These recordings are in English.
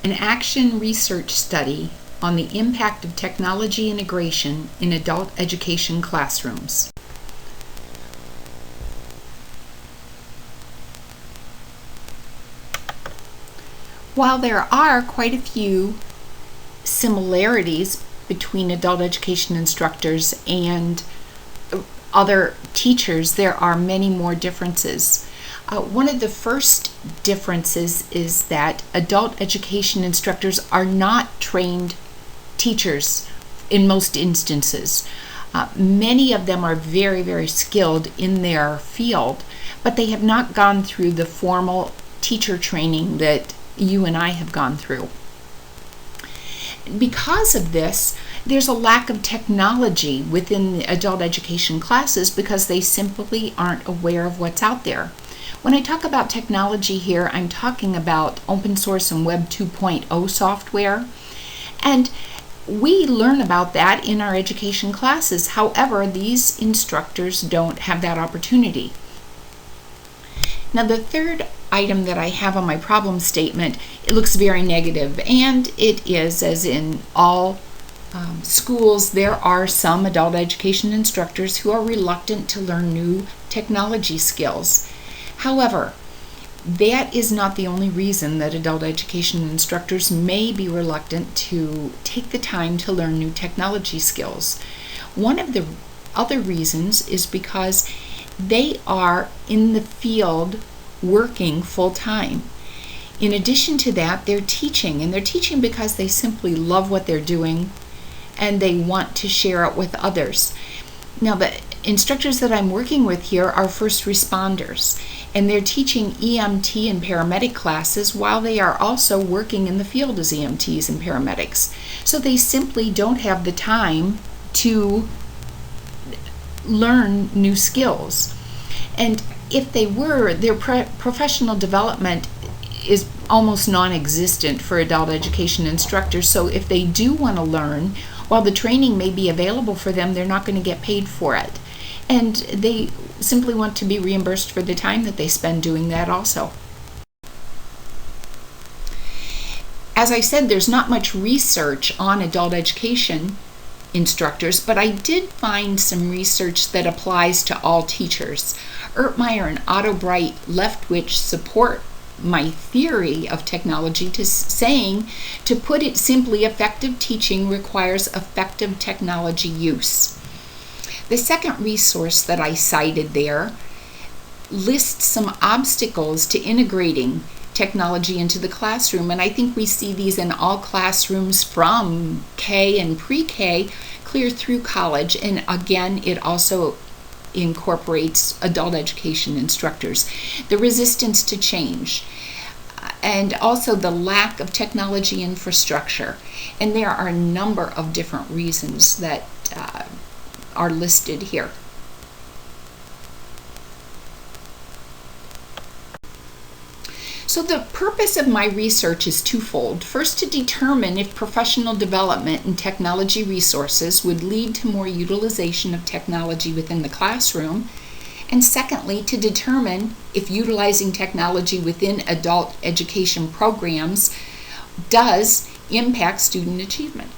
an action research study on the impact of technology integration in adult education classrooms. While there are quite a few similarities between adult education instructors and other teachers, there are many more differences. One of the first differences is that adult education instructors are not trained teachers in most instances. Many of them are very, very skilled in their field, but they have not gone through the formal teacher training that you and I have gone through. Because of this, there's a lack of technology within the adult education classes because they simply aren't aware of what's out there. When I talk about technology here, I'm talking about open source and Web 2.0 software, and we learn about that in our education classes. However, these instructors don't have that opportunity. Now, the third item that I have on my problem statement, it looks very negative, and it is, as in all schools, there are some adult education instructors who are reluctant to learn new technology skills. However, that is not the only reason that adult education instructors may be reluctant to take the time to learn new technology skills. One of the other reasons is because they are in the field working full-time. In addition to that, they're teaching, and they're teaching because they simply love what they're doing and they want to share it with others. Now, the instructors that I'm working with here are first responders, and they're teaching EMT and paramedic classes while they are also working in the field as EMTs and paramedics. So they simply don't have the time to learn new skills. And if they were, their professional development is almost non-existent for adult education instructors. So if they do want to learn, while the training may be available for them, they're not going to get paid for it. And they simply want to be reimbursed for the time that they spend doing that also. As I said, there's not much research on adult education instructors, but I did find some research that applies to all teachers. Ertmeyer and Otto Bright Leftwich support my theory of technology to saying, to put it simply, effective teaching requires effective technology use. The second resource that I cited there lists some obstacles to integrating technology into the classroom, and I think we see these in all classrooms from K and pre-K clear through college, and again, it also incorporates adult education instructors. The resistance to change, and also the lack of technology infrastructure. And there are a number of different reasons that are listed here. So the purpose of my research is twofold. First, to determine if professional development and technology resources would lead to more utilization of technology within the classroom. And secondly, to determine if utilizing technology within adult education programs does impact student achievement.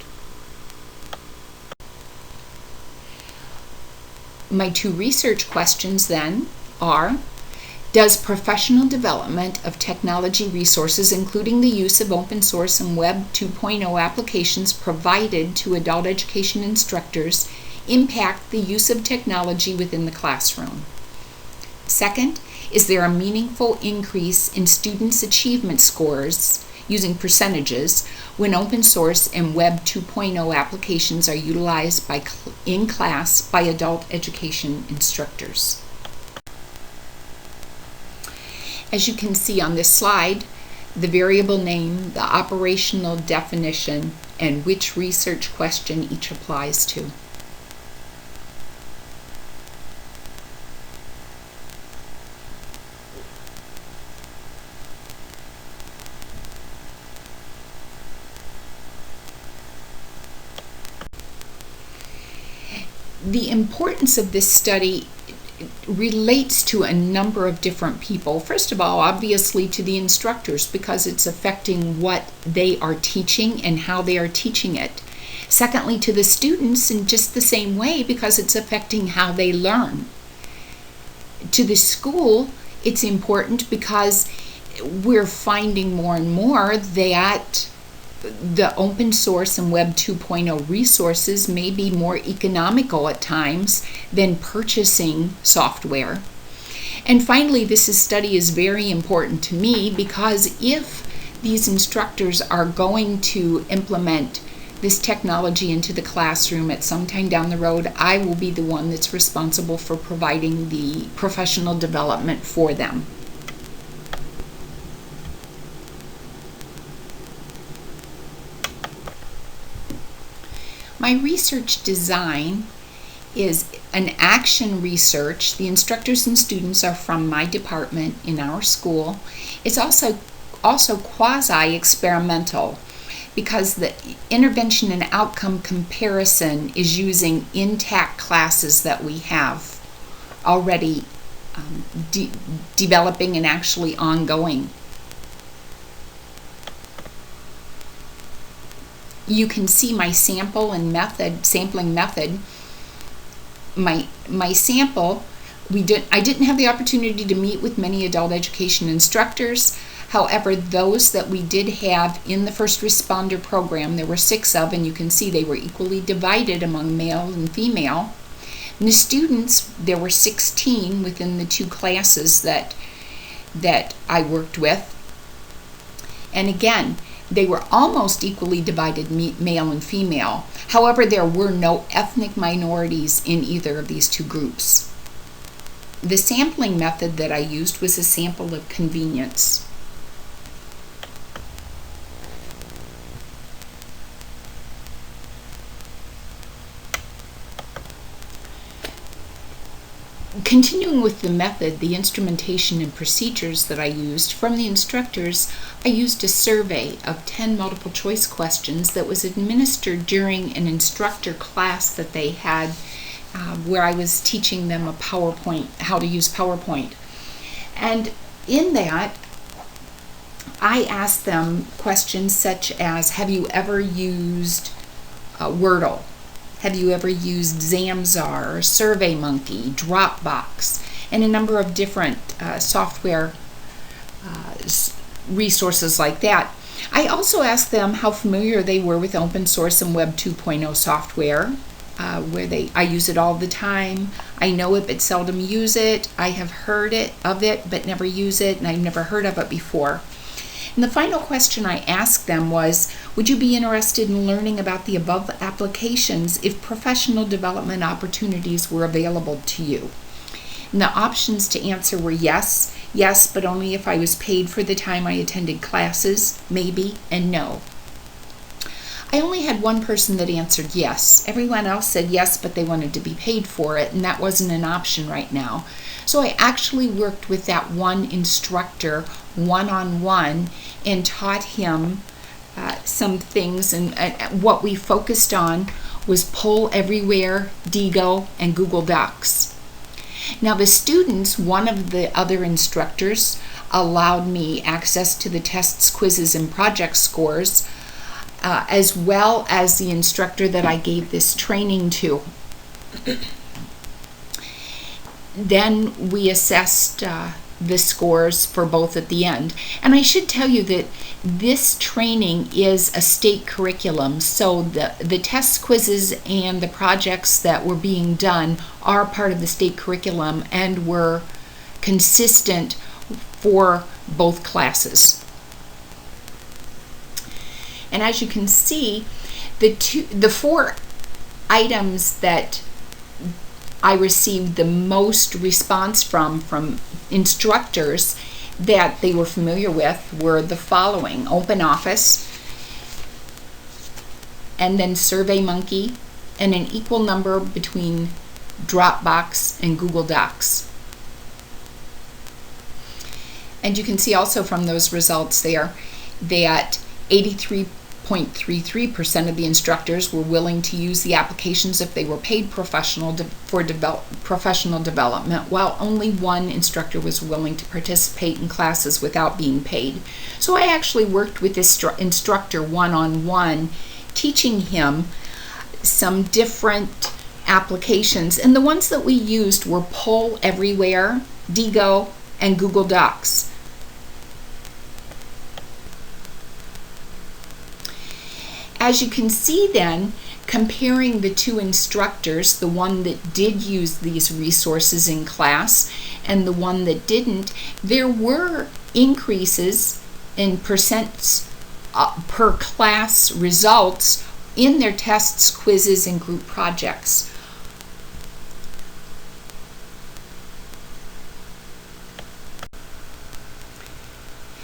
My two research questions then are: does professional development of technology resources, including the use of open source and Web 2.0 applications provided to adult education instructors, impact the use of technology within the classroom? Second, is there a meaningful increase in students' achievement scores using percentages when open source and Web 2.0 applications are utilized in class by adult education instructors? As you can see on this slide, the variable name, the operational definition, and which research question each applies to. The importance of this study relates to a number of different people. First of all, obviously to the instructors, because it's affecting what they are teaching and how they are teaching it. Secondly, to the students in just the same way, because it's affecting how they learn. To the school, it's important because we're finding more and more that the open source and Web 2.0 resources may be more economical at times than purchasing software. And finally, this study is very important to me because if these instructors are going to implement this technology into the classroom at some time down the road, I will be the one that's responsible for providing the professional development for them. My research design is an action research. The instructors and students are from my department in our school. It's also quasi-experimental because the intervention and outcome comparison is using intact classes that we have already developing and actually ongoing. You can see my sampling method. My sample, I didn't have the opportunity to meet with many adult education instructors. However, those that we did have in the first responder program, there were 6 of, and you can see they were equally divided among male and female. And the students, there were 16 within the 2 classes that I worked with. And again, they were almost equally divided, male and female. However, there were no ethnic minorities in either of these 2 groups. The sampling method that I used was a sample of convenience. Continuing with the method, the instrumentation and procedures that I used from the instructors, I used a survey of 10 multiple choice questions that was administered during an instructor class that they had where I was teaching them how to use PowerPoint. And in that, I asked them questions such as, have you ever used Wordle? Have you ever used Zamzar, SurveyMonkey, Dropbox, and a number of different software resources like that? I also asked them how familiar they were with open source and Web 2.0 software, I use it all the time. I know it but seldom use it. I have heard of it but never use it, and I've never heard of it before. And the final question I asked them was, would you be interested in learning about the above applications if professional development opportunities were available to you? And the options to answer were yes, but only if I was paid for the time I attended classes, maybe, and no. I only had one person that answered yes. Everyone else said yes, but they wanted to be paid for it, and that wasn't an option right now. So I actually worked with that one instructor one-on-one and taught him some things, and what we focused on was Poll Everywhere, Diigo, and Google Docs. Now the students, one of the other instructors allowed me access to the tests, quizzes, and project scores, as well as the instructor that I gave this training to. Then we assessed the scores for both at the end. And I should tell you that this training is a state curriculum, so the tests, quizzes, and the projects that were being done are part of the state curriculum and were consistent for both classes. And as you can see, the 4 items that I received the most response from instructors that they were familiar with were the following: OpenOffice, and then SurveyMonkey, and an equal number between Dropbox and Google Docs. And you can see also from those results there that 83% 0.33% of the instructors were willing to use the applications if they were paid professional development, while only one instructor was willing to participate in classes without being paid. So I actually worked with this instructor one-on-one, teaching him some different applications, and the ones that we used were Poll Everywhere, Digo, and Google Docs. As you can see then, comparing the two instructors, the one that did use these resources in class and the one that didn't, there were increases in percents per class results in their tests, quizzes, and group projects.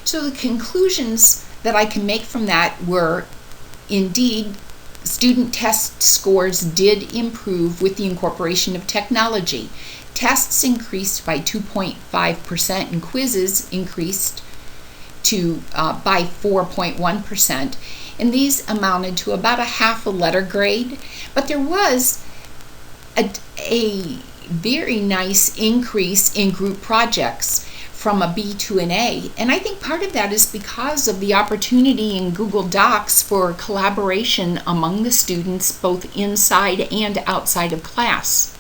So the conclusions that I can make from that were, indeed, student test scores did improve with the incorporation of technology. Tests increased by 2.5% and quizzes increased by 4.1%. And these amounted to about a half a letter grade. But there was a very nice increase in group projects from a B to an A. And I think part of that is because of the opportunity in Google Docs for collaboration among the students, both inside and outside of class.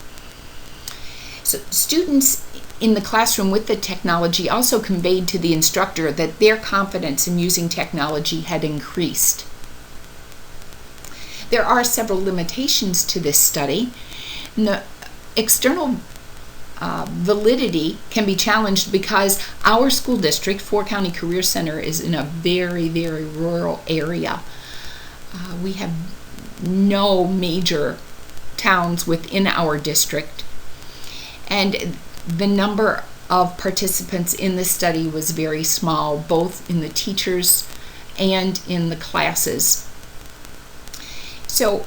So students in the classroom with the technology also conveyed to the instructor that their confidence in using technology had increased. There are several limitations to this study. The external validity can be challenged because our school district, Fort County Career Center, is in a very, very rural area. We have no major towns within our district, and the number of participants in the study was very small, both in the teachers and in the classes. So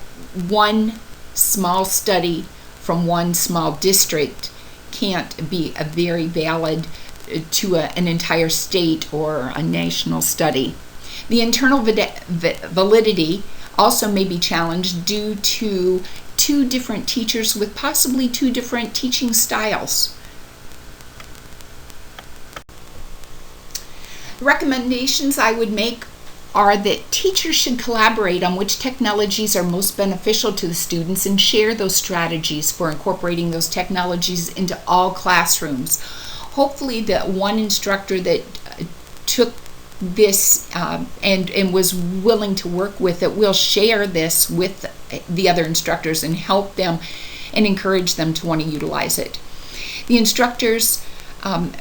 one small study from one small district can't be a very valid to an entire state or a national study. The internal validity also may be challenged due to two different teachers with possibly two different teaching styles. Recommendations I would make are that teachers should collaborate on which technologies are most beneficial to the students and share those strategies for incorporating those technologies into all classrooms. Hopefully the one instructor that took this and was willing to work with it will share this with the other instructors and help them and encourage them to want to utilize it. The instructors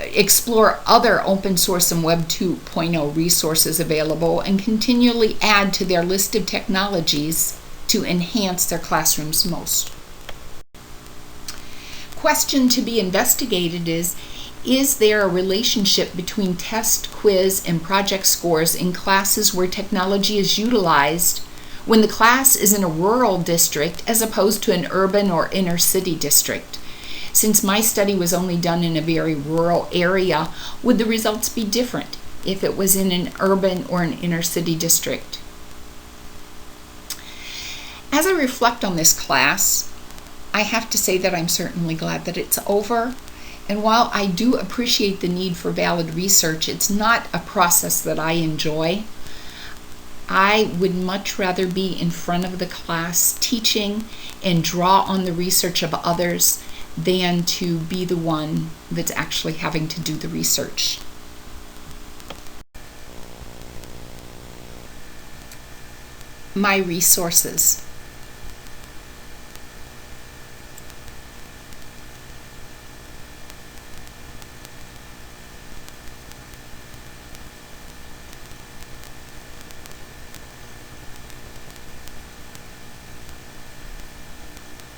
explore other open source and Web 2.0 resources available and continually add to their list of technologies to enhance their classrooms most. Question to be investigated is there a relationship between test, quiz, and project scores in classes where technology is utilized when the class is in a rural district as opposed to an urban or inner city district? Since my study was only done in a very rural area, would the results be different if it was in an urban or an inner city district? As I reflect on this class, I have to say that I'm certainly glad that it's over. And while I do appreciate the need for valid research, it's not a process that I enjoy. I would much rather be in front of the class teaching and draw on the research of others than to be the one that's actually having to do the research. My resources.